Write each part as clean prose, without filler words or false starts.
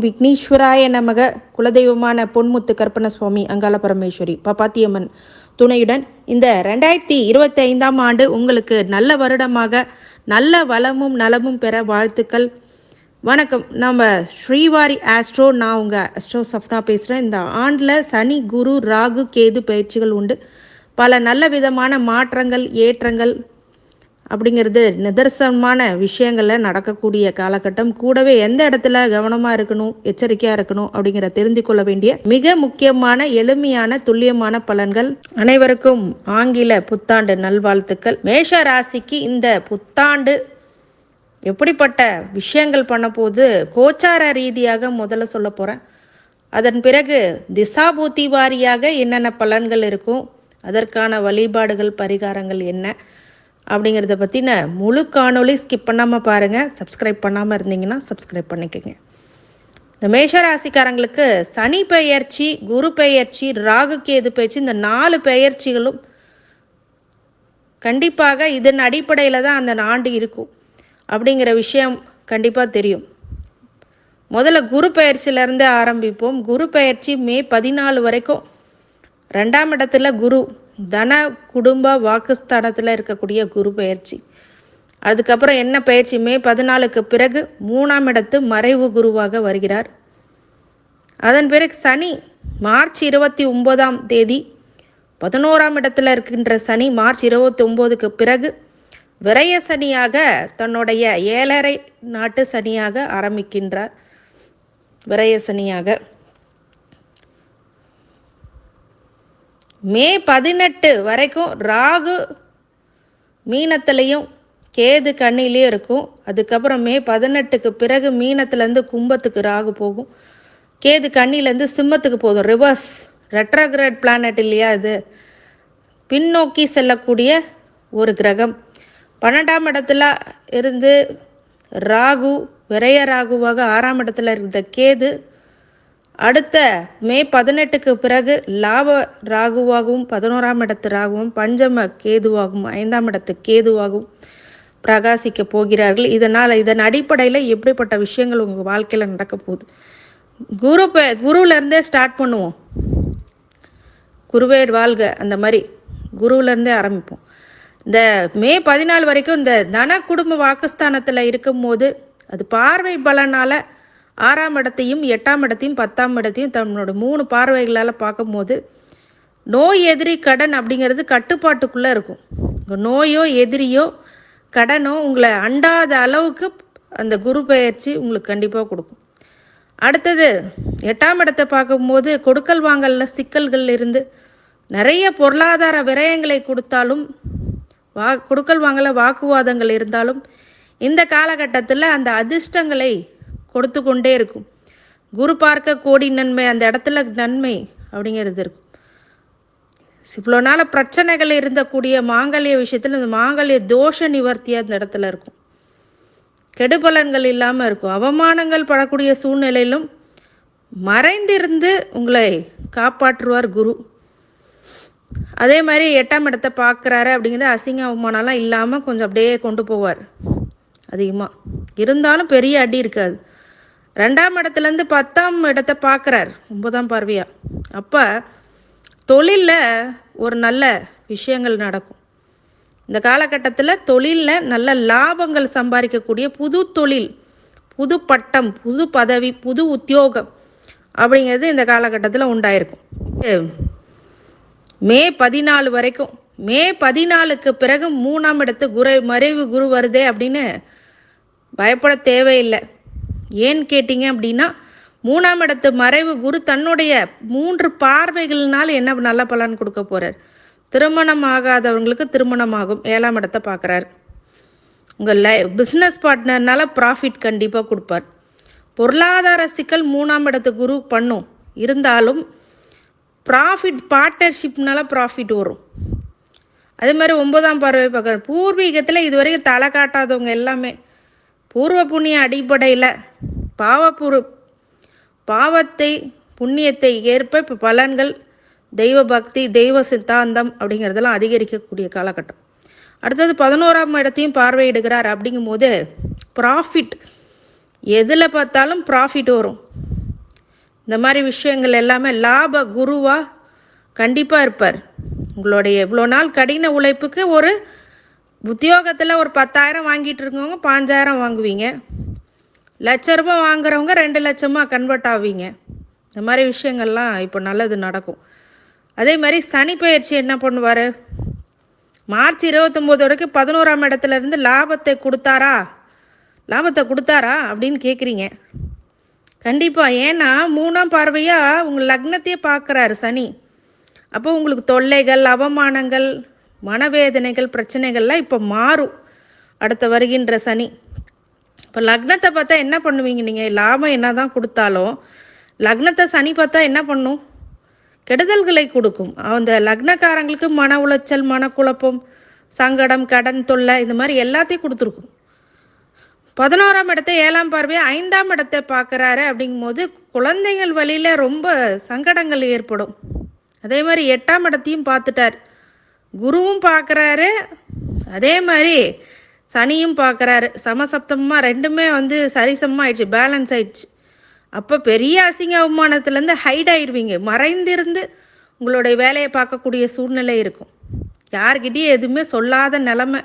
விக்னேஸ்வராய நமக. குலதெய்வமான பொன்முத்து கற்பனசுவாமி அங்காள பரமேஸ்வரி பாப்பாத்தியம்மன் துணையுடன் இந்த 2025ஆம் ஆண்டு உங்களுக்கு நல்ல வருடமாக நல்ல வளமும் நலமும் பெற வாழ்த்துக்கள். வணக்கம். நம்ம ஸ்ரீவாரி ஆஸ்ட்ரோ, நான் உங்கள் அஸ்ட்ரோ சஃப்னா பேசுகிறேன். இந்த ஆண்டில் சனி, குரு, ராகு, கேது பயிற்சிகள் உண்டு. பல நல்ல விதமான மாற்றங்கள், ஏற்றங்கள் அப்படிங்கிறது நிதர்சனமான விஷயங்களில் நடக்கக்கூடிய காலகட்டம். கூடவே எந்த இடத்துல கவனமாக இருக்கணும், எச்சரிக்கையாக இருக்கணும் அப்படிங்கிற தெரிந்து கொள்ள வேண்டிய மிக முக்கியமான எளிமையான துல்லியமான பலன்கள். அனைவருக்கும் ஆங்கில புத்தாண்டு நல்வாழ்த்துக்கள். மேஷ ராசிக்கு இந்த புத்தாண்டு எப்படிப்பட்ட விஷயங்கள் பண்ண போது கோச்சார ரீதியாக முதல்ல சொல்ல போகிறேன். அதன் பிறகு திசாபூத்தி வாரியாக என்னென்ன பலன்கள் இருக்கும், அதற்கான வழிபாடுகள், பரிகாரங்கள் என்ன அப்படிங்கிறத பற்றின முழு காணொளி ஸ்கிப் பண்ணாமல் பாருங்கள். சப்ஸ்கிரைப் பண்ணாமல் இருந்தீங்கன்னா சப்ஸ்கிரைப் பண்ணிக்கோங்க. இந்த மேஷராசிக்காரங்களுக்கு சனி பெயர்ச்சி, குரு பெயர்ச்சி, ராகு கேது பெயர்ச்சி, இந்த 4 பெயர்ச்சிகளும் கண்டிப்பாக இதன் அடிப்படையில் தான் அந்த ஆண்டு இருக்கும் அப்படிங்கிற விஷயம் கண்டிப்பாக தெரியும். முதல்ல குரு பெயர்ச்சியிலேருந்தே ஆரம்பிப்போம். குரு பெயர்ச்சி மே 14 வரைக்கும் 2ஆம் இடத்துல குரு, தன குடும்ப வாக்குஸ்தானத்தில் இருக்கக்கூடிய குரு பெயர்ச்சி. அதுக்கப்புறம் என்ன பெயர்ச்சி, மே 14க்கு பிறகு 3ஆம் இடத்து மறைவு குருவாக வருகிறார். அதன் பிறகு சனி மார்ச் 29ஆம் தேதி 11ஆம் இடத்துல இருக்கின்ற சனி மார்ச் 29க்கு பிறகு விரய சனியாக தன்னுடைய 7.5 நாட்டு சனியாக ஆரம்பிக்கின்றார். விரய சனியாக மே 18 வரைக்கும் ராகு மீனத்திலையும் கேது கண்ணிலையும் இருக்கும். அதுக்கப்புறம் மே 18க்கு பிறகு மீனத்துலேருந்து கும்பத்துக்கு ராகு போகும், கேது கண்ணிலேருந்து சிம்மத்துக்கு போதும். ரிவர்ஸ் ரெட்ரோகிரேட் பிளானட் இல்லையா, இது பின்னோக்கி செல்லக்கூடிய ஒரு கிரகம். 12ஆம் இடத்துல இருந்து ராகு விரய ராகுவாக 6ஆம் இடத்துல இருந்த கேது அடுத்த மே 18க்கு பிறகு லாப ராகுவாகவும் 11ஆம் இடத்து ராகுவும் பஞ்சம கேதுவாகவும் 5ஆம் இடத்து கேதுவாகவும் பிரகாசிக்க போகிறார்கள். இதன் அடிப்படையில் எப்படிப்பட்ட விஷயங்கள் உங்கள் வாழ்க்கையில் நடக்க போகுது, குருவிலேருந்தே ஸ்டார்ட் பண்ணுவோம். குருவே வாழ்க, அந்த மாதிரி குருவிலேருந்தே ஆரம்பிப்போம். இந்த மே 14 வரைக்கும் இந்த தன குடும்ப வாக்குஸ்தானத்தில் இருக்கும்போது அது பார்வை பலனால் 6ஆம் இடத்தையும் 8ஆம் இடத்தையும் 10ஆம் இடத்தையும் தன்னோட 3 பார்வைகளால் பார்க்கும்போது நோய், எதிரி, கடன் அப்படிங்கிறது கட்டுப்பாட்டுக்குள்ளே இருக்கும். நோயோ எதிரியோ கடனோ உங்களை அண்டாத அளவுக்கு அந்த குரு பெயர்ச்சி உங்களுக்கு கண்டிப்பாக கொடுக்கும். அடுத்தது 8ஆம் இடத்தை பார்க்கும்போது கொடுக்கல் வாங்கலில் சிக்கல்கள் இருந்து நிறைய பொருளாதார விரயங்களை கொடுத்தாலும், கொடுக்கல் வாங்கல வாக்குவாதங்கள் இருந்தாலும் இந்த காலகட்டத்தில் அந்த அதிர்ஷ்டங்களை கொடுத்து கொண்டே இருக்கும். குரு பார்க்க கோடி நன்மை, அந்த இடத்துல நன்மை அப்படிங்கிறது இருக்கும். இவ்வளோ நாள் பிரச்சனைகள் இருந்தக்கூடிய மாங்கல்ய விஷயத்தில் இந்த மாங்கல்ய தோஷ நிவர்த்தியாக அந்த இடத்துல இருக்கும். கெடுபலன்கள் இல்லாமல் இருக்கும். அவமானங்கள் படக்கூடிய சூழ்நிலையிலும் மறைந்திருந்து உங்களை காப்பாற்றுவார் குரு. அதே மாதிரி 8ஆம் இடத்தை பார்க்குறாரு அப்படிங்கிறது அசிங்க அவமானம்லாம் இல்லாமல் கொஞ்சம் அப்படியே கொண்டு போவார். அதிகமாக இருந்தாலும் பெரிய அடி இருக்காது. 2ஆம் இடத்துலேருந்து 10ஆம் இடத்தை பார்க்குறார் 9ஆம் பார்வையாக. அப்போ தொழிலில் ஒரு நல்ல விஷயங்கள் நடக்கும். இந்த காலகட்டத்தில் தொழிலில் நல்ல லாபங்கள் சம்பாதிக்கக்கூடிய புது தொழில், புது பட்டம், புது பதவி, புது உத்தியோகம் அப்படிங்கிறது இந்த காலகட்டத்தில் உண்டாயிருக்கும். மே 14 வரைக்கும். மே 14க்கு பிறகு 3ஆம் இடத்து மறைவு குரு வருதே அப்படின்னு பயப்பட தேவையில்லை. ஏன்னு கேட்டிங்க அப்படின்னா 3ஆம் இடத்து மறைவு குரு தன்னுடைய 3 பார்வைகள்னால என்ன நல்ல பலன் கொடுக்க போகிறார். திருமணம் ஆகாதவங்களுக்கு திருமணம் ஆகும். 7ஆம் இடத்தை பார்க்குறார். உங்கள் பிஸ்னஸ் பார்ட்னர்னால ப்ராஃபிட் கண்டிப்பாக கொடுப்பார். பொருளாதார சிக்கல் 3ஆம் இடத்து குரு பண்ணும், இருந்தாலும் ப்ராஃபிட் பார்ட்னர்ஷிப்னால ப்ராஃபிட் வரும். அதே மாதிரி 9ஆம் பார்வை பார்க்குற பூர்வீகத்தில் இதுவரைக்கும் தலை காட்டாதவங்க எல்லாமே பூர்வ புண்ணிய அடிப்படையில் பாவத்தை புண்ணியத்தை ஏற்ப இப்போ பலன்கள், தெய்வ பக்தி, தெய்வ சித்தாந்தம் அப்படிங்கிறதெல்லாம் அதிகரிக்கக்கூடிய காலகட்டம். அடுத்தது 11ஆம் இடத்தையும் பார்வையிடுகிறார். அப்படிங்கும் போது ப்ராஃபிட், எதில் பார்த்தாலும் ப்ராஃபிட் வரும். இந்த மாதிரி விஷயங்கள் எல்லாமே லாப குருவாக கண்டிப்பாக இருப்பார். உங்களுடைய இவ்வளோ நாள் கடின உழைப்புக்கு ஒரு உத்தியோகத்தில் ஒரு 10,000 வாங்கிட்டு இருக்கவங்க 5,000 வாங்குவீங்க. ரூபாய் வாங்குறவங்க 2,00,000 கன்வெர்ட் ஆவீங்க. இந்த மாதிரி விஷயங்கள்லாம் இப்போ நல்லது நடக்கும். அதே மாதிரி சனி பெயர்ச்சி என்ன பண்ணுவார், மார்ச் 29 வரைக்கும் 11ஆம் இடத்துலேருந்து லாபத்தை கொடுத்தாரா அப்படின்னு கேட்குறீங்க. கண்டிப்பாக. ஏன்னா 3ஆம் பார்வையாக உங்கள் லக்னத்தையே பார்க்குறாரு சனி. அப்போ உங்களுக்கு தொல்லைகள், அவமானங்கள், மனவேதனைகள், பிரச்சனைகள்லாம் இப்போ மாறும் அடுத்த வருகின்ற சனி. இப்போ லக்னத்தை பார்த்தா என்ன பண்ணுவீங்க நீங்கள்? லாபம் என்ன தான் கொடுத்தாலும் லக்னத்தை சனி பார்த்தா என்ன பண்ணும்? கெடுதல்களை கொடுக்கும். அந்த லக்னக்காரங்களுக்கு மன உளைச்சல், மனக்குழப்பம், சங்கடம், கடன் தொல்லை, இந்த மாதிரி எல்லாத்தையும் கொடுத்துருக்கும். 11ஆம் இடத்தை 7ஆம் பார்வையை 5ஆம் இடத்தை பார்க்குறாரு. அப்படிங்கும்போது குழந்தைகள் வழியில் ரொம்ப சங்கடங்கள் ஏற்படும். அதே மாதிரி 8ஆம் இடத்தையும் பார்த்துட்டார், குருவும் பார்க்குறாரு, அதே மாதிரி சனியும் பார்க்குறாரு. சமசப்தமாக ரெண்டுமே சரிசமமாக ஆயிடுச்சு, பேலன்ஸ் ஆயிடுச்சு. அப்போ பெரிய அசிங்க அவமானத்துலேருந்து ஹைட் ஆயிடுவீங்க. மறைந்திருந்து உங்களுடைய வேலையை பார்க்கக்கூடிய சூழ்நிலை இருக்கும். யார்கிட்டையும் எதுவுமே சொல்லாத நிலமை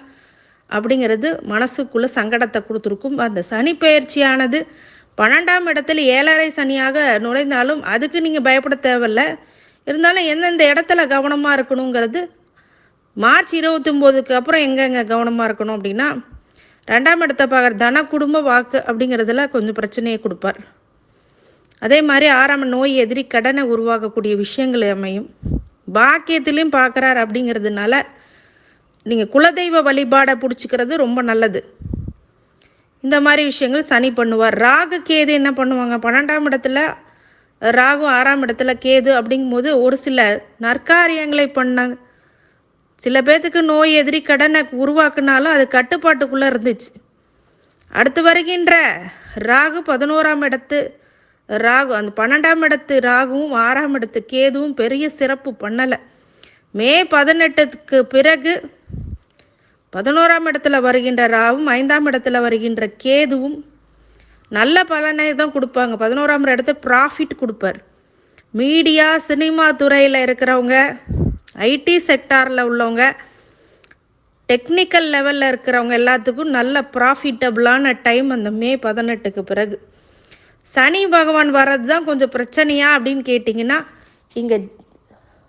அப்படிங்கிறது மனசுக்குள்ளே சங்கடத்தை கொடுத்துருக்கும். அந்த சனி பெயர்ச்சியானது 12ஆம் இடத்துல 7.5 சனியாக நுழைந்தாலும் அதுக்கு நீங்கள் பயப்பட தேவையில்லை. இருந்தாலும் எந்தெந்த இடத்துல கவனமாக இருக்கணுங்கிறது மார்ச் 29க்கு அப்புறம் எங்கெங்கே கவனமாக இருக்கணும் அப்படின்னா, 2ஆம் இடத்தை பார்க்குற தன குடும்ப வாக்கு அப்படிங்கிறதுல கொஞ்சம் பிரச்சனையை கொடுப்பார். அதே மாதிரி 6ஆம் நோய், எதிரி, கடனை உருவாக்கக்கூடிய விஷயங்கள் அமையும். பாக்கியத்திலையும் பார்க்குறார். அப்படிங்கிறதுனால நீங்கள் குலதெய்வ வழிபாடை பிடிச்சிக்கிறது ரொம்ப நல்லது. இந்த மாதிரி விஷயங்கள் சனி பண்ணுவார். ராகு கேது என்ன பண்ணுவாங்க, 12ஆம் இடத்துல ராகு, 6ஆம் இடத்துல கேது அப்படிங்கும்போது ஒரு சில நற்காரியங்களை பண்ணாங்க. சில பேர்த்துக்கு நோய், எதிரி, கடனை உருவாக்குனாலும் அது கட்டுப்பாட்டுக்குள்ளே இருந்துச்சு. அடுத்து வருகின்ற ராகு 11ஆம் இடத்து ராகு, அந்த 12ஆம் இடத்து ராகுவும் 6ஆம் இடத்து கேதுவும் பெரிய சிறப்பு பண்ணலை. மே 18க்கு பிறகு 11ஆம் இடத்துல வருகின்ற ராகும் 5ஆம் இடத்துல வருகின்ற கேதுவும் நல்ல பலனை தான் கொடுப்பாங்க. 11ஆம் இடத்துல ப்ராஃபிட் கொடுப்பார். மீடியா, சினிமா துறையில் இருக்கிறவங்க, ஐடி செக்டாரில் உள்ளவங்க, டெக்னிக்கல் லெவலில் இருக்கிறவங்க எல்லாத்துக்கும் நல்ல ப்ராஃபிட்டபுளான டைம் அந்த மே 18க்கு பிறகு. சனி பகவான் வர்றது தான் கொஞ்சம் பிரச்சனையா அப்படின்னு கேட்டிங்கன்னா, இங்கே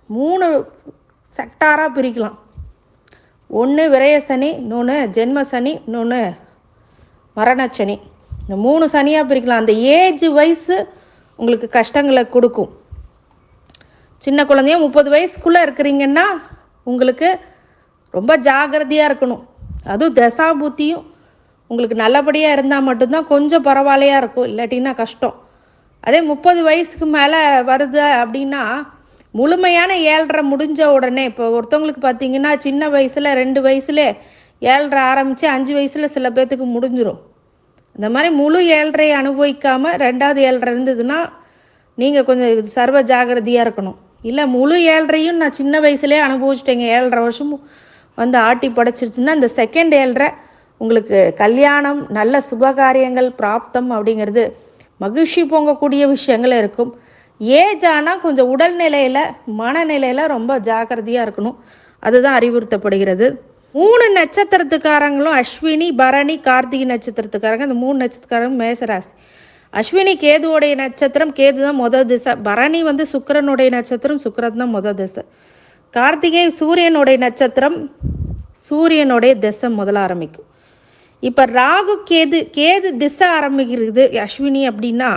3 செக்டாராக பிரிக்கலாம். ஒன்று விரய சனி, இன்னொன்று ஜென்ம சனி, இன்னொன்று மரணச்சனி. இந்த 3 சனியாக பிரிக்கலாம். அந்த ஏஜ் வயசு உங்களுக்கு கஷ்டங்களை கொடுக்கும். சின்ன குழந்தைய 30 வயசுக்குள்ளே இருக்கிறீங்கன்னா உங்களுக்கு ரொம்ப ஜாகிரதையாக இருக்கணும். அதுவும் தசாபுத்தியும் உங்களுக்கு நல்லபடியாக இருந்தால் மட்டும்தான் கொஞ்சம் பரவாயில்லையாக இருக்கும், இல்லாட்டின்னா கஷ்டம். அதே 30 வயசுக்கு மேலே வருது அப்படின்னா முழுமையான 7.5 முடிஞ்ச உடனே, இப்போ ஒருத்தவங்களுக்கு பார்த்தீங்கன்னா சின்ன வயசில் 2 வயசுல 7.5 ஆரம்பித்து 5 வயசில் சில பேர்த்துக்கு முடிஞ்சிடும். இந்த மாதிரி முழு 7.5 அனுபவிக்காமல் 2வது 7.5 இருந்ததுன்னா நீங்கள் கொஞ்சம் சர்வ ஜாகிரதையாக இருக்கணும். இல்லை முழு 7.5யும் நான் சின்ன வயசுலேயே அனுபவிச்சிட்டேங்க, 7.5 வருஷமும் ஆட்டி படைச்சிருச்சுன்னா இந்த செகண்ட் 7.5 உங்களுக்கு கல்யாணம், நல்ல சுபகாரியங்கள், பிராப்தம் அப்படிங்கிறது மகிழ்ச்சி பொங்கக்கூடிய விஷயங்கள் இருக்கும். ஏஜ் ஆனால் கொஞ்சம் உடல்நிலையில், மனநிலையில் ரொம்ப ஜாக்கிரதையாக இருக்கணும். அதுதான் அறிவுறுத்தப்படுகிறது. 3 நட்சத்திரத்துக்காரங்களும் அஸ்வினி, பரணி, கார்த்திகை நட்சத்திரத்துக்காரங்க, அந்த 3 நட்சத்திரக்காரங்க மேசராசி. அஸ்வினி கேதுவோடைய நட்சத்திரம், கேது தான் மொதல் திசை. பரணி சுக்கிரனுடைய நட்சத்திரம், சுக்கிரன் தான் மொதல் திசை. கார்த்திகை சூரியனுடைய நட்சத்திரம், சூரியனுடைய திசை முதல்ல ஆரம்பிக்கும். இப்போ ராகு கேது திசை ஆரம்பிக்கிறது அஸ்வினி அப்படின்னா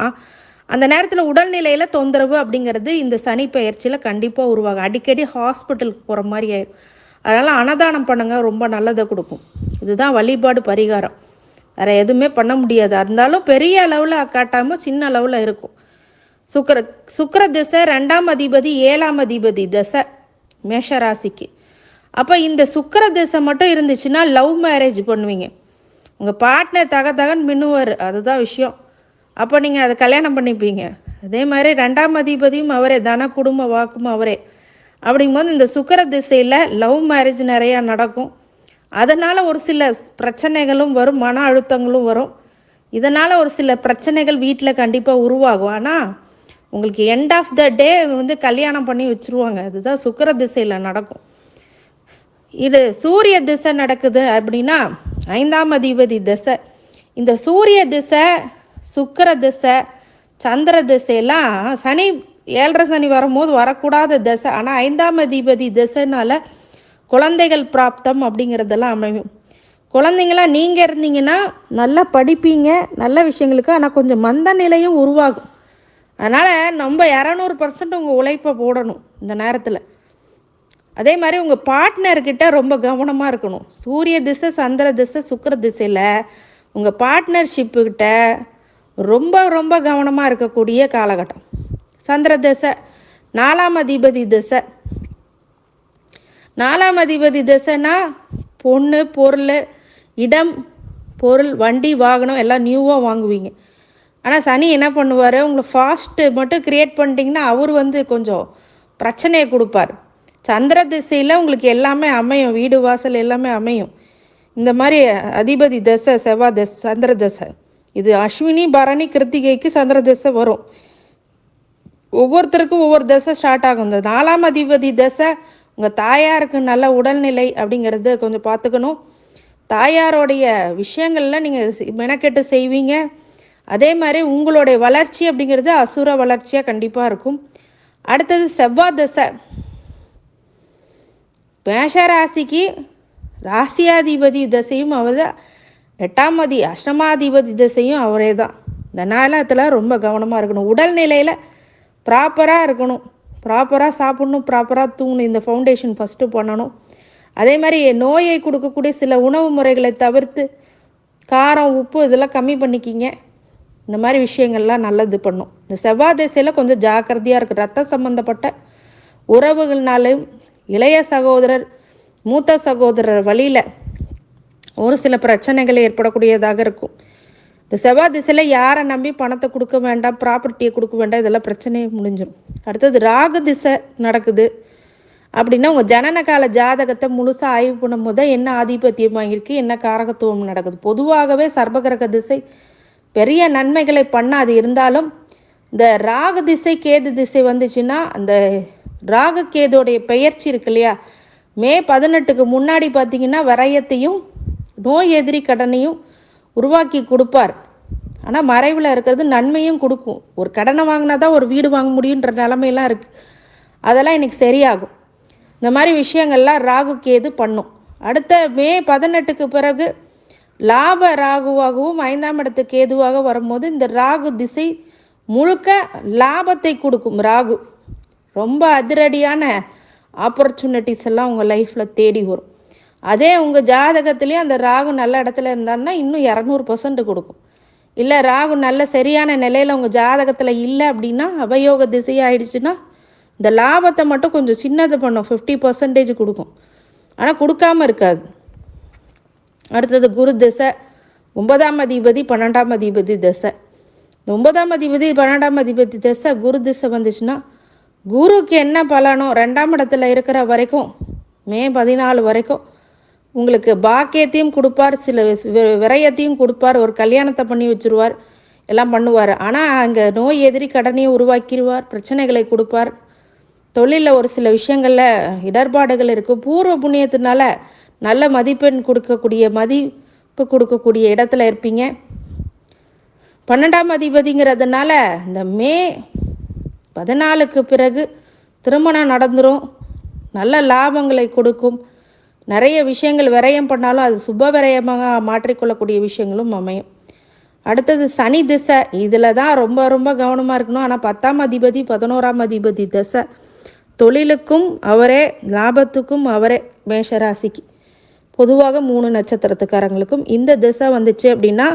அந்த நேரத்தில் உடல்நிலையில் தொந்தரவு அப்படிங்கிறது இந்த சனி பெயர்ச்சியில் கண்டிப்பாக உருவாகும். அடிக்கடி ஹாஸ்பிட்டலுக்கு போகிற மாதிரி ஆயிடும். அதனால் அன்னதானம் பண்ணுங்க, ரொம்ப நல்லதை கொடுக்கும். இதுதான் வழிபாடு, பரிகாரம். வேறு எதுவுமே பண்ண முடியாது. இருந்தாலும் பெரிய அளவில் காட்டாமல் சின்ன அளவில் இருக்கும். சுக்கிர திசை 2ஆம் அதிபதி 7ஆம் அதிபதி திசை மேஷராசிக்கு. அப்போ இந்த சுக்கிர திசை மட்டும் இருந்துச்சுன்னா லவ் மேரேஜ் பண்ணுவீங்க. உங்கள் பார்ட்னர் தகன்னு மின்னுவார், அதுதான் விஷயம். அப்போ நீங்கள் அதை கல்யாணம் பண்ணிப்பீங்க. அதே மாதிரி 2ஆம் அதிபதியும் அவரே, தன குடும்ப வாக்கும் அவரே. அப்படிங்கும்போது இந்த சுக்கிர திசையில் லவ் மேரேஜ் நிறையா நடக்கும். அதனால் ஒரு சில பிரச்சனைகளும் வரும், மன அழுத்தங்களும் வரும். இதனால் ஒரு சில பிரச்சனைகள் வீட்டில் கண்டிப்பாக உருவாகும். ஆனால் உங்களுக்கு எண்ட் ஆஃப் த டே வந்து கல்யாணம் பண்ணி வச்சுருவாங்க. அதுதான் சுக்கிர திசையில் நடக்கும். இது சூரிய திசை நடக்குது அப்படின்னா 5ஆம் அதிபதி திசை. இந்த சூரிய திசை, சுக்கிர திசை, சந்திர திசையெல்லாம் சனி 7.5 சனி வரும்போது வரக்கூடாத திசை. ஆனால் 5ஆம் அதிபதி திசைனால குழந்தைகள் பிராப்தம் அப்படிங்கிறதெல்லாம் அமையும். குழந்தைங்களாம் நீங்கள் இருந்தீங்கன்னா நல்லா படிப்பீங்க, நல்ல விஷயங்களுக்கு. ஆனால் கொஞ்சம் மந்த நிலையும் உருவாகும். அதனால் நம்ம 200% உங்கள் உழைப்பை போடணும் இந்த நேரத்தில். அதே மாதிரி உங்கள் பார்ட்னர்கிட்ட ரொம்ப கவனமாக இருக்கணும். சூரிய திசை, சந்திர திசை, சுக்கிர திசையில் உங்கள் பார்ட்னர்ஷிப்புக்கிட்ட ரொம்ப ரொம்ப கவனமாக இருக்கக்கூடிய காலகட்டம். சந்திர திசை 4ஆம் அதிபதி திசை. 4ஆம் அதிபதி திசைன்னா பொண்ணு, பொருள், இடம், பொருள், வண்டி, வாகனம் எல்லாம் நியூவாக வாங்குவீங்க. ஆனால் சனி என்ன பண்ணுவார், உங்களை ஃபாஸ்ட்டு மட்டும் க்ரியேட் பண்ணிட்டீங்கன்னா அவர் வந்து கொஞ்சம் பிரச்சனையை கொடுப்பார். சந்திர திசையில் உங்களுக்கு எல்லாமே அமையும், வீடு வாசல் எல்லாமே அமையும். இந்த மாதிரி அதிபதி தசை, செவ்வாய் தசை, சந்திர தசை. இது அஸ்வினி, பரணி, கிருத்திகைக்கு சந்திர தசை வரும். ஒவ்வொருத்தருக்கும் ஒவ்வொரு தசை ஸ்டார்ட் ஆகும். இந்த 4ஆம் அதிபதி தசை உங்கள் தாயாருக்கு நல்ல உடல்நிலை அப்படிங்கிறது கொஞ்சம் பார்த்துக்கணும். தாயாரோடைய விஷயங்களில் நீங்கள் மெனக்கெட்டு செய்வீங்க. அதே மாதிரி உங்களுடைய வளர்ச்சி அப்படிங்கிறது அசுர வளர்ச்சியாக கண்டிப்பாக இருக்கும். அடுத்தது செவ்வாய் தசை. மேஷ ராசிக்கு ராசியாதிபதி தசையும் அவர், 8ஆம் அஷ்டமாதிபதி தசையும் அவரே தான். இந்த நேரத்தில் ரொம்ப கவனமாக இருக்கணும். உடல்நிலையில் ப்ராப்பராக இருக்கணும், ப்ராப்பராக சாப்பிட்ணும், ப்ராப்பராக தூங்கணும். இந்த ஃபவுண்டேஷன் ஃபஸ்ட்டு பண்ணணும். அதே மாதிரி நோயை கொடுக்கக்கூடிய சில உணவு முறைகளை தவிர்த்து காரம், உப்பு இதெல்லாம் கம்மி பண்ணிக்கிங்க. இந்த மாதிரி விஷயங்கள்லாம் நல்லது பண்ணும். இந்த செவ்வாய் திசையில் கொஞ்சம் ஜாக்கிரதையாக இருக்குது. ரத்த சம்மந்தப்பட்ட உறவுகள்னாலும், இளைய சகோதரர், மூத்த சகோதரர் வழியில் ஒரு சில பிரச்சனைகள் ஏற்படக்கூடியதாக இருக்கும். இந்த செவ்வாய் திசையில் யாரை நம்பி பணத்தை கொடுக்க வேண்டாம், ப்ராப்பர்ட்டியை கொடுக்க வேண்டாம், இதெல்லாம் பிரச்சனையே முடிஞ்சிடும். அடுத்தது ராகு திசை நடக்குது அப்படின்னா உங்கள் ஜனன கால ஜாதகத்தை முழுசாக ஆய்வு பண்ணும்போது தான் என்ன ஆதிபத்தியம் வாங்கியிருக்கு, என்ன காரகத்துவம் நடக்குது. பொதுவாகவே சர்பகிரக திசை பெரிய நன்மைகளை பண்ணாது. இருந்தாலும் இந்த ராகு திசை, கேது திசை வந்துச்சுன்னா அந்த ராகு கேதோடைய பெயர்ச்சி இருக்கு இல்லையா, மே 18க்கு முன்னாடி பார்த்திங்கன்னா விரயத்தையும் நோய் எதிரி கடனையும் உருவாக்கி கொடுப்பார். ஆனால் மறைவில் இருக்கிறது நன்மையும் கொடுக்கும். ஒரு கடனை வாங்கினா தான் ஒரு வீடு வாங்க முடியுன்ற நிலைமையெல்லாம் இருக்குது. அதெல்லாம் இன்றைக்கி சரியாகும். இந்த மாதிரி விஷயங்கள்லாம் ராகு கேது பண்ணும். அடுத்த மே 18க்கு பிறகு லாப ராகுவாகவும் 5ஆம் இடத்து கேதுவாக வரும்போது இந்த ராகு திசை முழுக்க லாபத்தை கொடுக்கும். ராகு ரொம்ப அதிரடியான ஆப்பர்ச்சுனிட்டிஸ் எல்லாம் உங்கள் லைஃப்பில் தேடி வரும். அதே உங்கள் ஜாதகத்துலேயும் அந்த ராகு நல்ல இடத்துல இருந்தான்னா இன்னும் 200% கொடுக்கும். இல்லை ராகு நல்ல சரியான நிலையில் உங்கள் ஜாதகத்தில் இல்லை அப்படின்னா, அவயோக திசையாகிடுச்சுன்னா இந்த லாபத்தை மட்டும் கொஞ்சம் சின்னது பண்ணும், 50% கொடுக்கும். ஆனால் கொடுக்காமல் இருக்காது. அடுத்தது குரு திசை. 9ஆம் அதிபதி 12ஆம் அதிபதி திசை. இந்த 9ஆம் அதிபதி 12ஆம் அதிபதி திசை குரு திசை வந்துச்சுன்னா குருக்கு என்ன பலனோ 2ஆம் இடத்துல இருக்கிற வரைக்கும் மே 14 வரைக்கும் உங்களுக்கு பாக்கியத்தையும் கொடுப்பார், சில விரயத்தையும் கொடுப்பார், ஒரு கல்யாணத்தை பண்ணி வச்சுருவார், எல்லாம் பண்ணுவார். ஆனால் அங்கே நோய் எதிரி கடனையும் உருவாக்கிடுவார், பிரச்சனைகளை கொடுப்பார். தொழிலில் ஒரு சில விஷயங்களில் இடர்பாடுகள் இருக்கும். பூர்வ புண்ணியத்தினால நல்ல மதிப்பெண் மதிப்பு கொடுக்கக்கூடிய இடத்துல இருப்பீங்க. 12ஆம் அதிபதிங்கிறதுனால இந்த மே 14க்கு பிறகு திருமணம் நடந்துடும், நல்ல லாபங்களை கொடுக்கும். நிறைய விஷயங்கள் விரயம் பண்ணாலும் அது சுப விரயமாக மாற்றிக்கொள்ளக்கூடிய விஷயங்களும் அமையும். அடுத்தது சனி திசை. இதில் தான் ரொம்ப ரொம்ப கவனமாக இருக்கணும். ஆனால் 10ஆம் அதிபதி 11ஆம் அதிபதி திசை. தொழிலுக்கும் அவரே, லாபத்துக்கும் அவரே. மேஷராசிக்கு பொதுவாக 3 நட்சத்திரத்துக்காரங்களுக்கும் இந்த திசை வந்துச்சு அப்படின்னா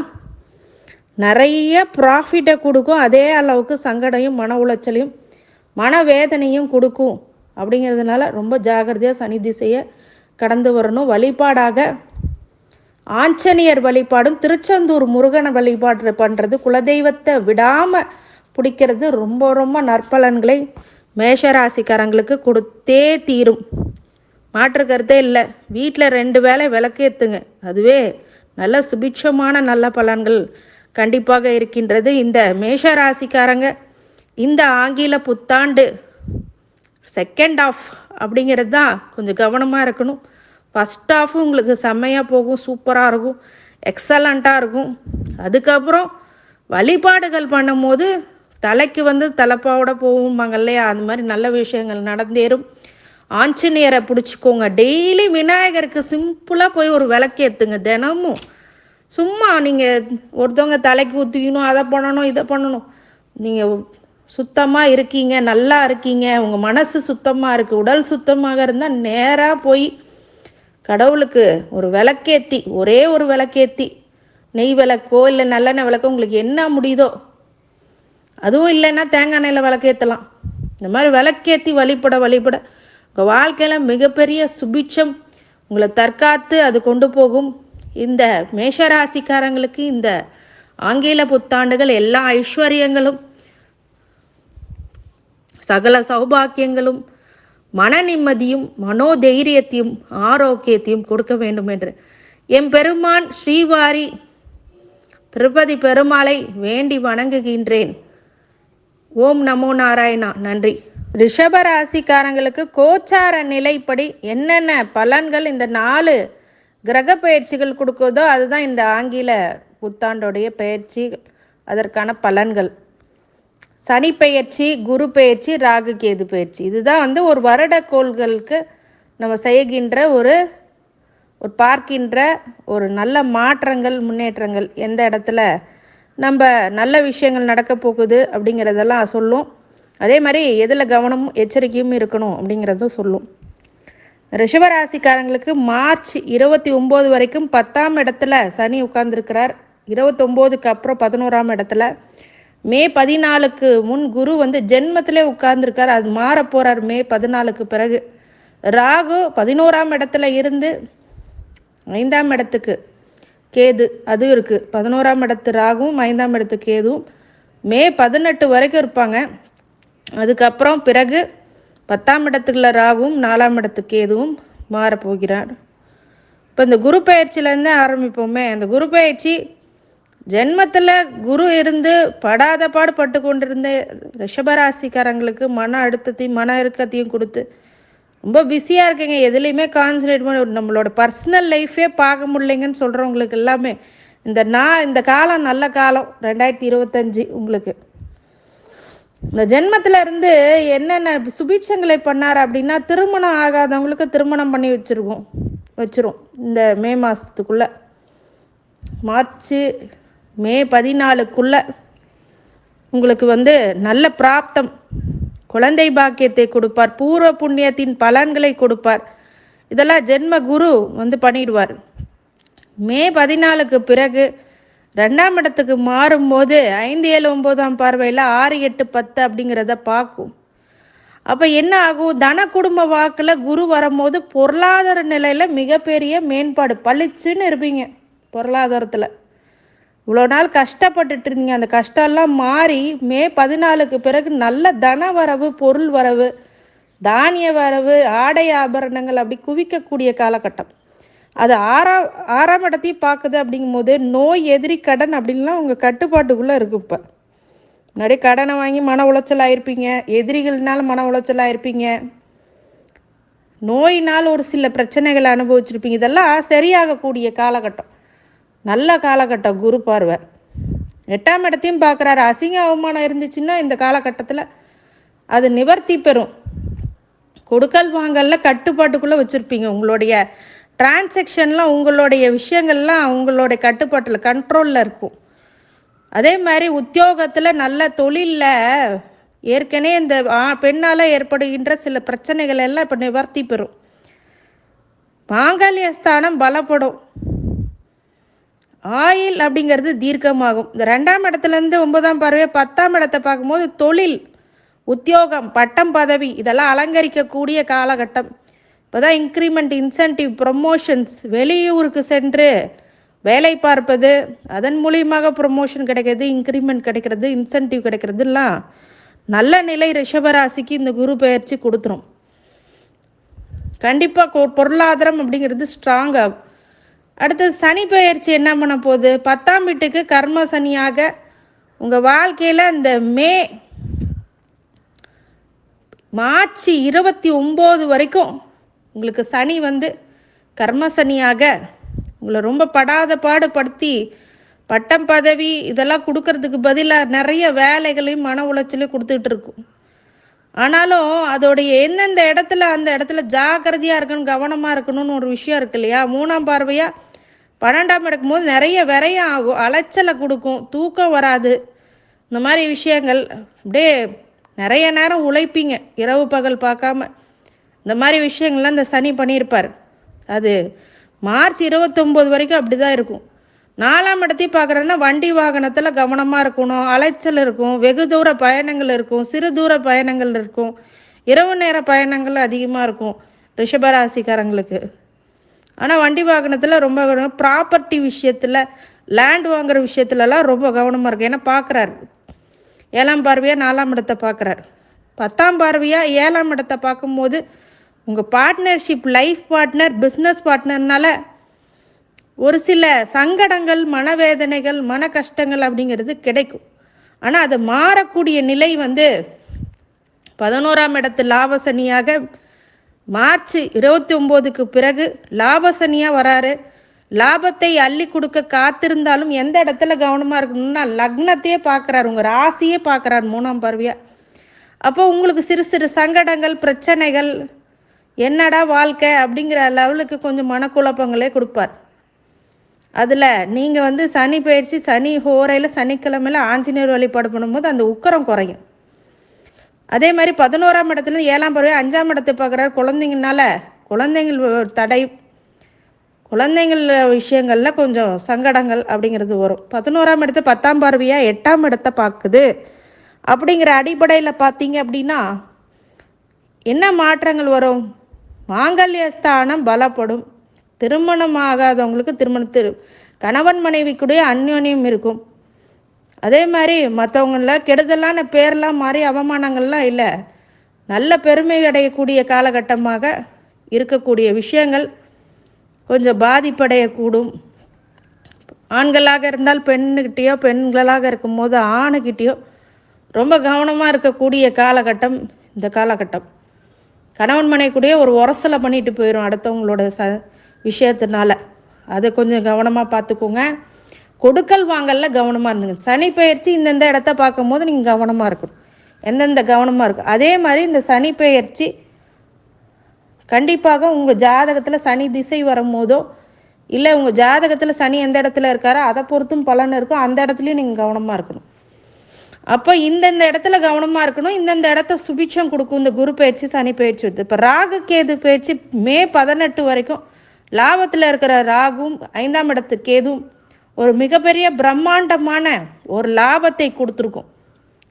நிறைய ப்ராஃபிட்டை கொடுக்கும். அதே அளவுக்கு சங்கடையும் மன உளைச்சலையும் மனவேதனையும் கொடுக்கும். அப்படிங்கிறதுனால ரொம்ப ஜாகிரதையாக சனி திசையை கடந்து வரணும். வழிபாடாக ஆஞ்சநேயர் வழிபாடும் திருச்செந்தூர் முருகனை வழிபாடு பண்ணுறது, குலதெய்வத்தை விடாமல் பிடிக்கிறது ரொம்ப ரொம்ப நற்பலன்களை மேஷராசிக்காரங்களுக்கு கொடுத்தே தீரும். மாற்று கருத்தே இல்லை. வீட்டில் 2 வேளை விளக்கேற்றுங்க, அதுவே நல்ல சுபிட்சமான நல்ல பலன்கள் கண்டிப்பாக இருக்கின்றது. இந்த மேஷராசிக்காரங்க இந்த ஆங்கில புத்தாண்டு செகண்ட் ஆஃப் அப்படிங்கிறது தான் கொஞ்சம் கவனமாக இருக்கணும். ஃபஸ்ட் ஆஃபும் உங்களுக்கு செம்மையாக போகும், சூப்பராக இருக்கும், எக்ஸலண்ட்டாக இருக்கும். அதுக்கப்புறம் வழிபாடுகள் பண்ணும்போது தலைக்கு தலைப்பாவோட போகும்பாங்க இல்லையா, அந்த மாதிரி நல்ல விஷயங்கள் நடந்தேறும். ஆஞ்சநேயரை பிடிச்சிக்கோங்க. டெய்லி விநாயகருக்கு சிம்பிளாக போய் ஒரு விளக்கேற்றுங்க. தினமும் சும்மா நீங்கள் ஒருத்தவங்க தலைக்கு ஊற்றிக்கணும், அதை பண்ணணும், இதை பண்ணணும். நீங்கள் சுத்தமாக இருக்கீங்க, நல்லா இருக்கீங்க, உங்கள் மனசு சுத்தமாக இருக்குது, உடல் சுத்தமாக இருந்தால் நேராக போய் கடவுளுக்கு ஒரு விளக்கேற்றி, ஒரே ஒரு விளக்கேற்றி, நெய் விளக்கோ இல்லை நல்லெண்ணெய் விளக்கோ உங்களுக்கு என்ன முடியுதோ, அதுவும் இல்லைன்னா தேங்காய் எண்ணெயில் விளக்கேற்றலாம். இந்த மாதிரி விளக்கேற்றி வழிபட உங்கள் வாழ்க்கையில் மிகப்பெரிய சுபிட்சம் உங்களை தற்காத்து அது கொண்டு போகும். இந்த மேஷராசிக்காரங்களுக்கு இந்த ஆங்கில புத்தாண்டுகள் எல்லா ஐஸ்வர்யங்களும், சகல சௌபாக்கியங்களும், மன நிம்மதியும், மனோதைரியத்தையும், ஆரோக்கியத்தையும் கொடுக்க வேண்டும் என்று என் பெருமான் ஸ்ரீவாரி திருப்பதி பெருமாளை வேண்டி வணங்குகின்றேன். ஓம் நமோ நாராயணா. நன்றி. ரிஷபராசிக்காரங்களுக்கு கோச்சார நிலைப்படி என்னென்ன பலன்கள் இந்த 4 கிரக பயிற்சிகள் கொடுக்குதோ அதுதான் இந்த ஆங்கில புத்தாண்டுடைய பயிற்சி, அதற்கான பலன்கள். சனி பயிற்சி, குரு பயிற்சி, ராகு கேது பயிற்சி, இதுதான் ஒரு வருட கோள்களுக்கு நம்ம செய்கின்ற ஒரு பார்க்கின்ற ஒரு நல்ல மாற்றங்கள், முன்னேற்றங்கள், எந்த இடத்துல நம்ம நல்ல விஷயங்கள் நடக்க போகுது அப்படிங்கிறதெல்லாம் சொல்லும். அதே மாதிரி எதில் கவனமும் எச்சரிக்கையும் இருக்கணும் அப்படிங்கிறதும் சொல்லும். ரிஷபராசிக்காரங்களுக்கு மார்ச் 29 வரைக்கும் 10ஆம் இடத்துல சனி உட்கார்ந்துருக்கிறார். 29க்கு அப்புறம் 11ஆம் இடத்துல. மே 14க்கு முன் குரு ஜென்மத்திலே உட்கார்ந்துருக்கார். அது மாற போகிறார் மே 14க்கு பிறகு. ராகு 11ஆம் இடத்துல இருந்து 5ஆம் இடத்துக்கு கேது அது இருக்குது. 11ஆம் இடத்து ராகுவும் 5ஆம் இடத்து கேதுவும் மே 18 வரைக்கும் இருப்பாங்க. அதுக்கப்புறம் பிறகு 10ஆம் இடத்துக்குள்ள ராகுவும் 4ஆம் இடத்து கேதுவும் மாறப்போகிறார். இப்போ இந்த குரு பயிற்சியிலேருந்து ஆரம்பிப்போமே. அந்த குரு பயிற்சி ஜென்மத்தில் குரு இருந்து படாத பாடுபட்டு கொண்டிருந்த ரிஷபராசிக்காரங்களுக்கு மன அழுத்தத்தையும் மன இறுக்கத்தையும் கொடுத்து ரொம்ப பிஸியாக இருக்கீங்க, எதுலேயுமே கான்சன்ட்ரேட் பண்ண, நம்மளோட பர்சனல் லைஃபே பார்க்க முடியலைங்கன்னு சொல்கிறவங்களுக்கு எல்லாமே இந்த காலம் நல்ல காலம் 2025 உங்களுக்கு. இந்த ஜென்மத்தில் இருந்து என்னென்ன சுபிட்சங்களை பண்ணார் அப்படின்னா, திருமணம் ஆகாதவங்களுக்கு திருமணம் பண்ணி வச்சிரும் இந்த மே மாதத்துக்குள்ளே. மே 14க்குள்ளே உங்களுக்கு நல்ல பிராப்தம், குழந்தை பாக்கியத்தை கொடுப்பார், பூர்வ புண்ணியத்தின் பலன்களை கொடுப்பார். இதெல்லாம் ஜென்ம குரு பண்ணிடுவார். மே 14க்கு பிறகு 2ஆம் இடத்துக்கு மாறும்போது 5, 7, 9ஆம் பார்வையில் 6, 8, 10 அப்படிங்கிறத பார்க்கும். அப்போ என்ன ஆகும், தன குடும்ப வாக்கில் குரு வரும்போது பொருளாதார நிலையில் மிகப்பெரிய மேம்பாடு, பளிச்சுன்னு இருப்பீங்க. பொருளாதாரத்தில் இவ்வளோ நாள் கஷ்டப்பட்டுட்டு இருந்தீங்க, அந்த கஷ்டம்லாம் மாறி மே 14க்கு பிறகு நல்ல தன வரவு, பொருள் வரவு, தானிய வரவு, ஆடை ஆபரணங்கள் அப்படி குவிக்கக்கூடிய காலகட்டம். அது ஆறாம் இடத்தையும் பார்க்குது. அப்படிங்கும்போது நோய், எதிரி, கடன் அப்படின்லாம் உங்கள் கட்டுப்பாட்டுக்குள்ளே இருக்குது. இப்போ முன்னாடி கடனை வாங்கி மன உளைச்சல் ஆயிருப்பீங்க, எதிரிகள்னால மன உளைச்சல் ஆயிருப்பீங்க, நோயினால் ஒரு சில பிரச்சனைகளை அனுபவிச்சிருப்பீங்க. இதெல்லாம் சரியாகக்கூடிய காலகட்டம், நல்ல காலகட்டம். குரு பார்வை 8ஆம் இடத்தையும் பார்க்குறாரு. அசிங்க அவமானம் இருந்துச்சுன்னா இந்த காலகட்டத்தில் அது நிவர்த்தி பெறும். கொடுக்கல் வாங்கல்ல கட்டுப்பாட்டுக்குள்ளே வச்சுருப்பீங்க. உங்களுடைய டிரான்சாக்ஷன்லாம், உங்களுடைய விஷயங்கள்லாம் உங்களுடைய கட்டுப்பாட்டில், கண்ட்ரோலில் இருக்கும். அதே மாதிரி உத்தியோகத்தில், நல்ல தொழிலில் ஏற்கனவே இந்த பெண்ணால் ஏற்படுகின்ற சில பிரச்சனைகள் எல்லாம் இப்போ நிவர்த்தி பெறும். மாங்கல்ய ஸ்தானம் பலப்படும். ஆயில் அப்படிங்கிறது தீர்க்கமாகும். இந்த 2ஆம் இடத்துலேருந்து 9ஆம் பார்வை 10ஆம் இடத்தை பார்க்கும்போது தொழில், உத்தியோகம், பட்டம், பதவி இதெல்லாம் அலங்கரிக்கக்கூடிய காலகட்டம். இப்போ தான் இன்க்ரிமெண்ட், இன்சென்டிவ், ப்ரொமோஷன்ஸ், வெளியூருக்கு சென்று வேலை பார்ப்பது, அதன் மூலியமாக ப்ரொமோஷன் கிடைக்கிறது, இன்க்ரிமெண்ட் கிடைக்கிறது, இன்சென்டிவ் கிடைக்கிறதுலாம் நல்ல நிலை ரிஷபராசிக்கு இந்த குரு பயிற்சி கொடுத்துரும். கண்டிப்பாக பொருளாதாரம் அப்படிங்கிறது ஸ்ட்ராங் ஆகும். அடுத்தது சனி பயிற்சி என்ன பண்ண போகுது, 10ஆம் வீட்டுக்கு கர்ம சனியாக உங்கள் வாழ்க்கையில் இந்த மே மார்ச் 29 வரைக்கும் உங்களுக்கு சனி வந்து கர்ம சனியாக உங்களை ரொம்ப படாத பாடுபடுத்தி பட்டம் பதவி இதெல்லாம் கொடுக்கறதுக்கு பதிலாக நிறைய வேலைகளையும் மன உளைச்சலையும் கொடுத்துட்டு இருக்கும். ஆனாலும் அதோடைய எந்தெந்த இடத்துல அந்த இடத்துல ஜாக்கிரதையாக இருக்கணும், கவனமாக இருக்கணும்னு ஒரு விஷயம் இருக்கு இல்லையா. 3ஆம் பார்வையாக 12ஆம் எடுக்கும்போது நிறைய விரயம் ஆகும், அலைச்சலை கொடுக்கும், தூக்கம் வராது. இந்த மாதிரி விஷயங்கள் அப்படியே நிறைய நேரம் உழைப்பீங்க, இரவு பகல் பார்க்காம. இந்த மாதிரி விஷயங்கள்லாம் இந்த சனி பண்ணியிருப்பார். அது மார்ச் 29 வரைக்கும் அப்படி தான் இருக்கும். 4ஆம் இடத்தையும் பார்க்குறேன்னா வண்டி வாகனத்தில் கவனமாக இருக்கணும், அலைச்சல் இருக்கும், வெகு தூர பயணங்கள் இருக்கும், சிறு தூர பயணங்கள் இருக்கும், இரவு நேர பயணங்கள் அதிகமாக இருக்கும் ரிஷபராசிக்காரங்களுக்கு. ஆனால் வண்டி வாகனத்தில் ரொம்ப ப்ராப்பர்ட்டி விஷயத்தில், லேண்ட் வாங்குகிற விஷயத்துலலாம் ரொம்ப கவனமாக இருக்கும். ஏன்னா பார்க்குறாரு 7ஆம் பார்வையாக 4ஆம் இடத்தை பார்க்குறாரு. 10ஆம் பார்வையாக 7ஆம் இடத்தை பார்க்கும்போது உங்கள் பார்ட்னர்ஷிப், லைஃப் பார்ட்னர், பிஸ்னஸ் பார்ட்னர்னால ஒரு சில சங்கடங்கள், மனவேதனைகள், மன கஷ்டங்கள் அப்படிங்கிறது கிடைக்கும். ஆனால் அது மாறக்கூடிய நிலை வந்து 11ஆம் இடத்து லாபசனியாக மார்ச் 29க்கு பிறகு லாபசனியாக வராரு. லாபத்தை அள்ளி கொடுக்க காத்திருந்தாலும் எந்த இடத்துல கவனமாக இருக்கணும்னா லக்னத்தையே பார்க்குறாரு, உங்கள் ராசியே பார்க்குறாரு 3ஆம் பார்வையாக. அப்போ உங்களுக்கு சிறு சிறு சங்கடங்கள், பிரச்சனைகள், என்னடா வாழ்க்கை அப்படிங்கிற லெவலுக்கு கொஞ்சம் மனக்குழப்பங்களே கொடுப்பார். அதில் நீங்கள் வந்து சனி பயிற்சி, சனி ஹோரையில் சனிக்கிழமையில் ஆஞ்சநேயர் வழிபாடு பண்ணும்போது அந்த உக்கரம் குறையும். அதே மாதிரி 11ஆம் இடத்துல 7ஆம் பார்வை 5ஆம் இடத்தை பார்க்குறாரு. குழந்தைங்கனால குழந்தைங்கள் தடை, குழந்தைங்கள் விஷயங்களில் கொஞ்சம் சங்கடங்கள் அப்படிங்கிறது வரும். 11ஆம் இடத்தை 10ஆம் பார்வையாக 8ஆம் இடத்தை பார்க்குது. அப்படிங்கிற அடிப்படையில் பார்த்தீங்க அப்படின்னா என்ன மாற்றங்கள் வரும்? மாங்கல்ய ஸ்தானம் பலப்படும். திருமணம் ஆகாதவங்களுக்கு கணவன் மனைவி கூட அந்யோன்யம் இருக்கும். அதே மாதிரி மற்றவங்கள கெடுதலான பேர்லாம் மாறி அவமானங்கள்லாம் இல்லை, நல்ல பெருமை அடையக்கூடிய காலகட்டமாக இருக்கக்கூடிய விஷயங்கள் கொஞ்சம் பாதிப்படையக்கூடும். ஆண்களாக இருந்தால் பெண்ணுக்கிட்டேயோ, பெண்களாக இருக்கும்போது ஆணுக்கிட்டேயோ ரொம்ப கவனமாக இருக்கக்கூடிய காலகட்டம் இந்த காலகட்டம். கணவன் மனைவிக்கூடயே ஒரு உரசலை பண்ணிட்டு போயிடும் அடுத்தவங்களோட விஷயத்தினால. அதை கொஞ்சம் கவனமாக பார்த்துக்கோங்க. கொடுக்கல் வாங்கல்ல கவனமாக இருந்துங்க. சனி பயிற்சி இந்தந்த இடத்த பார்க்கும்போது நீங்கள் கவனமாக இருக்கணும், எந்தெந்த கவனமாக இருக்கும். அதே மாதிரி இந்த சனி பயிற்சி கண்டிப்பாக உங்கள் ஜாதகத்தில் சனி திசை வரும்போதோ இல்லை உங்கள் ஜாதகத்தில் சனி எந்த இடத்துல இருக்காரோ அதை பொறுத்தும் பலன் இருக்கும். அந்த இடத்துலையும் நீங்கள் கவனமாக இருக்கணும். அப்போ இந்தந்த இடத்துல கவனமாக இருக்கணும். இந்தந்த இடத்த சுபிட்சம் கொடுக்கும் இந்த குரு பயிற்சி, சனி பயிற்சி வருது. இப்போ ராகு கேது பயிற்சி மே 18 வரைக்கும் லாபத்தில் இருக்கிற ராகும் 5ஆம் இடத்து கேதும் ஒரு மிகப்பெரிய பிரம்மாண்டமான ஒரு லாபத்தை கொடுத்துருக்கும்.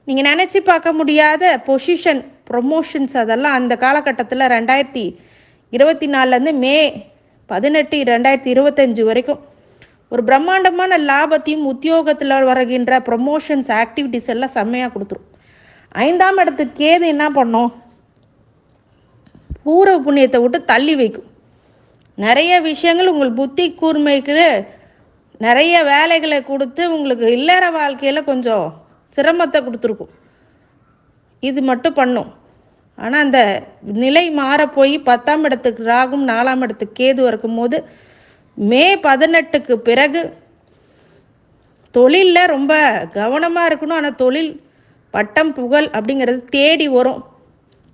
நீங்கள் நினச்சி பார்க்க முடியாத பொசிஷன், ப்ரொமோஷன்ஸ் அதெல்லாம் அந்த காலகட்டத்தில் 2024 மே 18, 2025 வரைக்கும் ஒரு பிரம்மாண்டமான லாபத்தையும் உத்தியோகத்தில் வருகின்ற ப்ரொமோஷன்ஸ் ஆக்டிவிட்டிஸ் எல்லாம் செம்மையாக கொடுத்துரும். 5ஆம் இடத்துக்கு கேது என்ன பண்ணும்? பூர்வ புண்ணியத்தை விட்டு தள்ளி வைக்கும். நிறைய விஷயங்கள் உங்கள் புத்தி கூர்மைக்கு நிறைய வேலைகளை கொடுத்து உங்களுக்கு இல்லற வாழ்க்கையில் கொஞ்சம் சிரமத்தை கொடுத்துருக்கும். இது மட்டும் பண்ணும். ஆனால் அந்த நிலை மாற போய் 10ஆம் இடத்துக்கு ராகும் 4ஆம் இடத்துக்கு கேது இருக்கும்போது மே 18க்கு பிறகு தொழிலில் ரொம்ப கவனமாக இருக்கணும். ஆனால் தொழில், பட்டம், புகழ் அப்படிங்கிறது தேடி வரும்.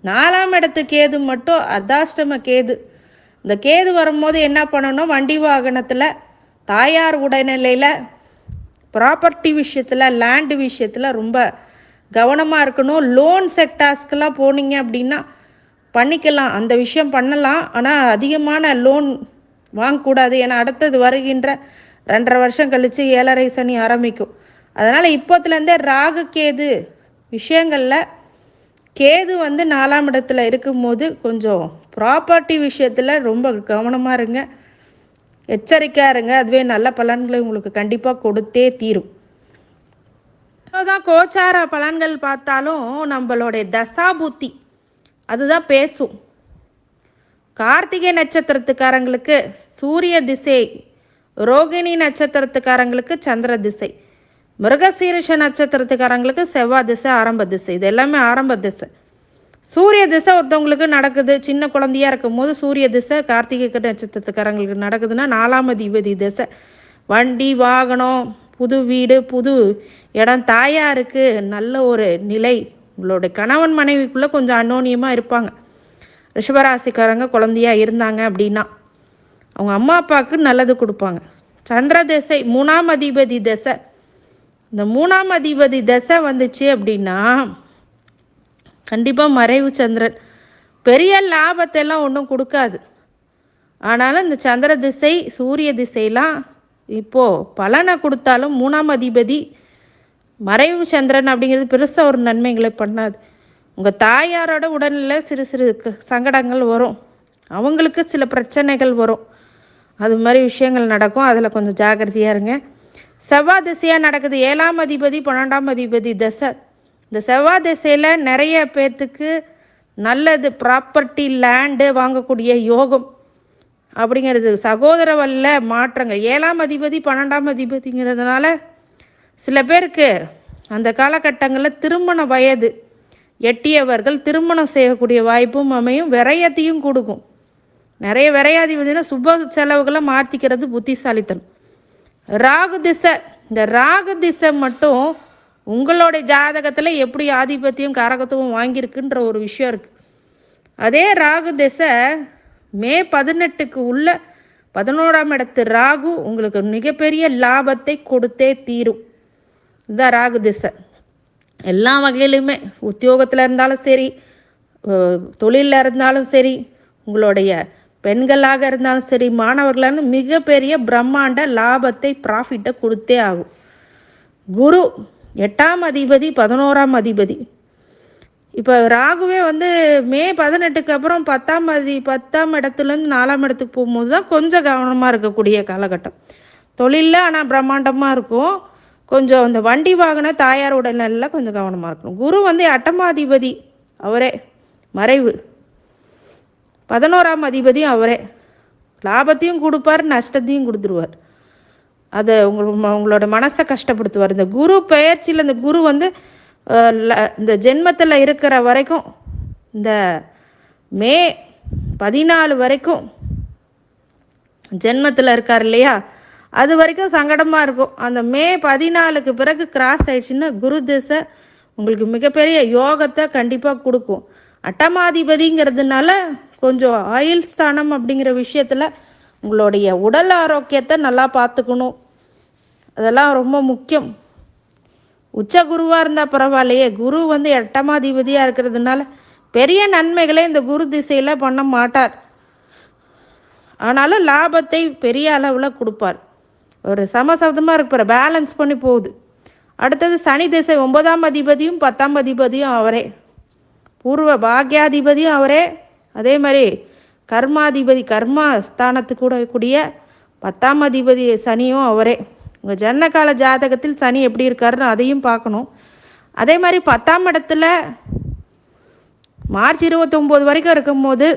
4ஆம் இடத்து கேது மட்டும் அர்த்தாஷ்டம கேது. இந்த கேது வரும்போது என்ன பண்ணணும்? வண்டி வாகனத்தில், தாயார் உடல்நிலையில், ப்ராப்பர்ட்டி விஷயத்தில், லேண்டு விஷயத்தில் ரொம்ப கவனமாக இருக்கணும். லோன் செக்டார்ஸ்க்கெல்லாம் போனீங்க அப்படின்னா பண்ணிக்கலாம், அந்த விஷயம் பண்ணலாம். ஆனால் அதிகமான லோன் வாங்கக்கூடாது. ஏன்னா அடுத்தது வருகின்ற 2.5 வருஷம் கழித்து 7.5 சனி ஆரம்பிக்கும். அதனால் இப்போத்துலேருந்தே ராகு கேது விஷயங்களில் கேது வந்து 4ஆம் இடத்துல இருக்கும்போது கொஞ்சம் ப்ராப்பர்ட்டி விஷயத்தில் ரொம்ப கவனமாக இருங்க, எச்சரிக்கையாக இருங்க. அதுவே நல்ல பலன்களை உங்களுக்கு கண்டிப்பாக கொடுத்தே தீரும். அதுதான் கோச்சார பலன்கள் பார்த்தாலும் நம்மளுடைய தசா புத்தி அதுதான் பேசும். கார்த்திகை நட்சத்திரத்துக்காரங்களுக்கு சூரிய திசை, ரோகிணி நட்சத்திரத்துக்காரங்களுக்கு சந்திர திசை, மிருகசீரிஷ நட்சத்திரத்துக்காரங்களுக்கு செவ்வாய் திசை ஆரம்ப திசை. இது எல்லாமே ஆரம்ப திசை. சூரிய திசை ஒருத்தவங்களுக்கு நடக்குது, சின்ன குழந்தையாக இருக்கும் போது சூரிய திசை கார்த்திகை நட்சத்திரத்துக்காரங்களுக்கு நடக்குதுன்னா 4ஆம் அதிபதி திசை. வண்டி வாகனம், புது வீடு, புது இடம், தாயாருக்கு நல்ல ஒரு நிலை, உங்களுடைய கணவன் மனைவிக்குள்ளே கொஞ்சம் அன்னோன்யமாக இருப்பாங்க. ரிஷபராசிக்காரங்க குழந்தையாக இருந்தாங்க அப்படின்னா அவங்க அம்மா அப்பாவுக்கு நல்லது கொடுப்பாங்க. சந்திர திசை 3ஆம் அதிபதி திசை. இந்த 3ஆம் அதிபதி திசை வந்துச்சு அப்படின்னா கண்டிப்பாக மறைவு சந்திரன் பெரிய லாபத்தை எல்லாம் ஒன்றும் கொடுக்காது. ஆனாலும் இந்த சந்திர திசை சூரிய திசையெல்லாம் இப்போது பலனை கொடுத்தாலும் 3ஆம் அதிபதி மறைவு சந்திரன் அப்படிங்கிறது பெருசாக ஒரு நன்மைகளை பண்ணாது. உங்கள் தாயாரோட உடல்நிலை சிறு சிறு சங்கடங்கள் வரும், அவங்களுக்கு சில பிரச்சனைகள் வரும், அது மாதிரி விஷயங்கள் நடக்கும். அதில் கொஞ்சம் ஜாக்கிரதையாக இருங்க. செவ்வாய் திசையாக நடக்குது. 7ஆம் அதிபதி 12ஆம் அதிபதி திசை. இந்த செவ்வாய் திசையில் நிறைய பேர்த்துக்கு நல்லது, ப்ராப்பர்ட்டி லேண்டு வாங்கக்கூடிய யோகம் அப்படிங்கிறது, சகோதர வல்ல மாற்றங்கள். 7ஆம் அதிபதி 12ஆம் அதிபதிங்கிறதுனால சில பேருக்கு அந்த காலகட்டங்களில் திருமண வயது எட்டியவர்கள் திருமணம் செய்யக்கூடிய வாய்ப்பும் அமையும், விரயத்தையும் கொடுக்கும். நிறைய விரையாதிபதினா சுப செலவுகளை மாற்றிக்கிறது புத்திசாலித்தனம். ராகு திசை. இந்த ராகு திசை மட்டும் உங்களுடைய ஜாதகத்தில் எப்படி ஆதிபத்தியம் காரகத்துவம் வாங்கியிருக்குன்ற ஒரு விஷயம் இருக்குது. அதே ராகு திசை மே 18க்கு உள்ள 11ஆம் இடத்து ராகு உங்களுக்கு மிகப்பெரிய லாபத்தை கொடுத்தே தீரும். இதுதான் ராகு திசை. எல்லா வகையிலுமே, உத்தியோகத்தில் இருந்தாலும் சரி, தொழிலில் இருந்தாலும் சரி, உங்களுடைய பெண்களாக இருந்தாலும் சரி, மாணவர்களான மிகப்பெரிய பிரம்மாண்ட லாபத்தை ப்ராஃபிட்டை கொடுத்தே ஆகும். குரு 8ஆம் அதிபதி 11ஆம் அதிபதி. இப்போ ராகுவே மே 18க்கு அப்புறம் 10ஆம் இடத்துலேருந்து 4ஆம் இடத்துக்கு போகும்போது தான் கொஞ்சம் கவனமாக இருக்கக்கூடிய காலகட்டம். தொழிலில் ஆனால் பிரம்மாண்டமாக இருக்கும். கொஞ்சம் இந்த வண்டி வாகன தாயார் உடல்நிலையில் கொஞ்சம் கவனமாக இருக்கணும். குரு 8ஆம் அதிபதி அவரே மறைவு, 11ஆம் அதிபதியும் அவரே. லாபத்தையும் கொடுப்பார், நஷ்டத்தையும் கொடுத்துருவார். அதை உங்களோட மனசை கஷ்டப்படுத்துவார். இந்த குரு பெயர்ச்சியில் இந்த குரு இந்த ஜென்மத்தில் இருக்கிற வரைக்கும், இந்த மே 14 வரைக்கும் ஜென்மத்தில் இருக்கார் இல்லையா, அது வரைக்கும் சங்கடமாக இருக்கும். அந்த மே 14க்கு பிறகு கிராஸ் ஆயிடுச்சுன்னா குரு திசை உங்களுக்கு மிகப்பெரிய யோகத்தை கண்டிப்பாக கொடுக்கும். 8ஆம் அதிபதிங்கிறதுனால கொஞ்சம் ஆயுள் ஸ்தானம் அப்படிங்கிற விஷயத்தில் உங்களுடைய உடல் ஆரோக்கியத்தை நல்லா பார்த்துக்கணும், அதெல்லாம் ரொம்ப முக்கியம். உச்ச குருவாக இருந்தால் பரவாயில்லையே, குரு 8ஆம் அதிபதியாக இருக்கிறதுனால பெரிய நன்மைகளை இந்த குரு திசையில் பண்ண மாட்டார். ஆனாலும் லாபத்தை பெரிய அளவில் கொடுப்பார். ஒரு சமசப்தமாக இருப்பார், பேலன்ஸ் பண்ணி போகுது. அடுத்தது சனி திசை 9ஆம் அதிபதியும் 10ஆம் அதிபதியும் அவரே, பூர்வ பாக்யாதிபதியும் அவரே, அதே மாதிரி கர்மாதிபதி கர்மா ஸ்தானத்துக்கு கூட கூடிய 10ஆம் அதிபதி சனியும் அவரே. உங்கள் ஜனனகால ஜாதகத்தில் சனி எப்படி இருக்காருன்னு அதையும் பார்க்கணும். அதே மாதிரி 10ஆம் இடத்துல மார்ச் 29 வரைக்கும் இருக்கும்போது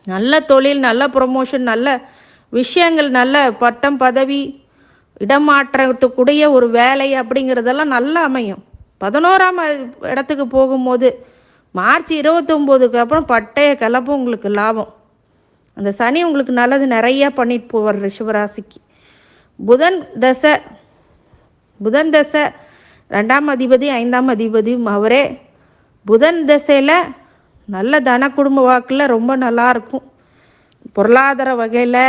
நல்ல தொழில், நல்ல ப்ரொமோஷன், நல்ல விஷயங்கள், நல்ல பட்டம் பதவி, இடமாற்றத்துக்குடைய ஒரு வேலை அப்படிங்கிறதெல்லாம் நல்லா அமையும். 11ஆம் இடத்துக்கு போகும்போது மார்ச் 29க்கு அப்புறம் பட்டைய கலப்பு உங்களுக்கு லாபம். அந்த சனி உங்களுக்கு நல்லது நிறையா பண்ணிட்டு போவார் ரிஷபராசிக்கு. புதன் தசை 2ஆம் அதிபதி 5ஆம் அதிபதியும் அவரே. புதன் தசையில் நல்ல தன குடும்ப வாக்கில் ரொம்ப நல்லாயிருக்கும். பொருளாதார வகையில்,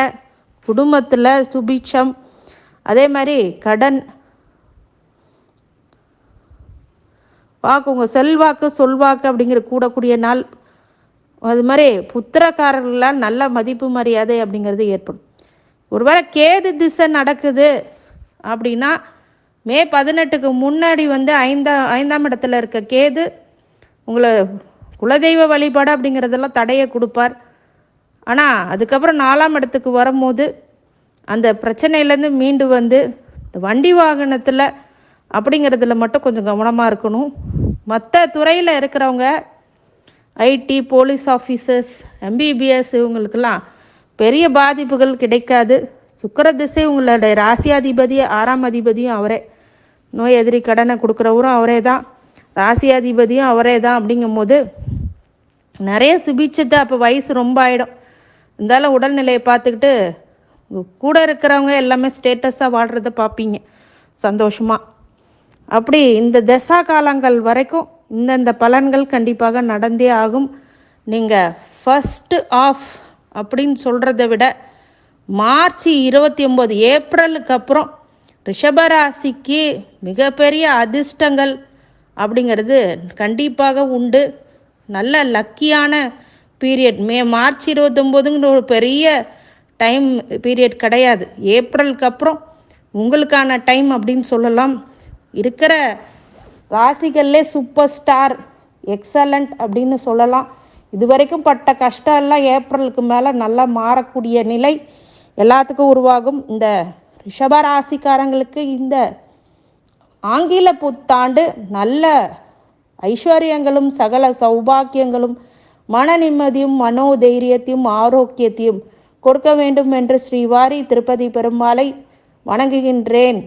குடும்பத்தில் சுபிட்சம், அதே மாதிரி கடன் வாக்கு, உங்கள் செல்வாக்கு சொல்வாக்கு அப்படிங்கிற கூடக்கூடிய நாள். அது மாதிரி புத்திரக்காரர்களால் நல்ல மதிப்பு மரியாதை அப்படிங்கிறது ஏற்படும். ஒருவேளை கேது திசை நடக்குது அப்படின்னா மே 18க்கு முன்னாடி 5ஆம் இடத்துல இருக்க கேது உங்களை குலதெய்வ வழிபாடு அப்படிங்கிறதெல்லாம் தடையை கொடுப்பார். ஆனால் அதுக்கப்புறம் 4ஆம் இடத்துக்கு வரும்போது அந்த பிரச்சனையிலேருந்து மீண்டு இந்த வண்டி வாகனத்தில் அப்படிங்கிறதுல மட்டும் கொஞ்சம் கவனமாக இருக்கணும். மற்ற துறையில் இருக்கிறவங்க ஐடி, போலீஸ் ஆஃபீஸர்ஸ், எம்பிபிஎஸ் இவங்களுக்கெல்லாம் பெரிய பாதிப்புகள் கிடைக்காது. சுக்கிர திசை உங்களுடைய ராசியாதிபதி 6ஆம் அதிபதியும் அவரே. நோய் எதிரி கடனை கொடுக்குறவரும் அவரே தான், ராசியாதிபதியும் அவரே தான். அப்படிங்கும்போது நிறைய சுபிச்சத்தை அப்போ வயசு ரொம்ப ஆகிடும். இருந்தாலும் உடல்நிலையை பார்த்துக்கிட்டு கூட இருக்கிறவங்க எல்லாமே ஸ்டேட்டஸாக வாழ்கிறத பார்ப்பீங்க சந்தோஷமாக. அப்படி இந்த தசா காலங்கள் வரைக்கும் இந்தந்த பலன்கள் கண்டிப்பாக நடந்தே ஆகும். நீங்கள் ஃபஸ்ட்டு ஆஃப் அப்படின்னு சொல்கிறத விட மார்ச் 29 ஏப்ரலுக்கு அப்புறம் ரிஷபராசிக்கு மிகப்பெரிய அதிர்ஷ்டங்கள் அப்படிங்கிறது கண்டிப்பாக உண்டு. நல்ல லக்கியான பீரியட். மார்ச் 29ங்கிற ஒரு பெரிய டைம் பீரியட் கிடையாது. ஏப்ரலுக்கு அப்புறம் உங்களுக்கான டைம் அப்படின்னு சொல்லலாம். இருக்கிற ராசிகள்லே சூப்பர் ஸ்டார் எக்ஸலண்ட் அப்படின்னு சொல்லலாம். இது வரைக்கும் பட்ட கஷ்டம் எல்லாம் ஏப்ரலுக்கு மேலே நல்லா மாறக்கூடிய நிலை எல்லாத்துக்கும் உருவாகும். இந்த ரிஷபராசிக்காரங்களுக்கு இந்த ஆங்கில புத்தாண்டு நல்ல ஐஸ்வர்யங்களும் சகல சௌபாக்கியங்களும் மன நிம்மதியும் மனோதைரியத்தையும் ஆரோக்கியத்தையும் கொடுக்க வேண்டும் என்று ஸ்ரீவாரி திருப்பதி பெருமாளை வணங்குகின்றேன்.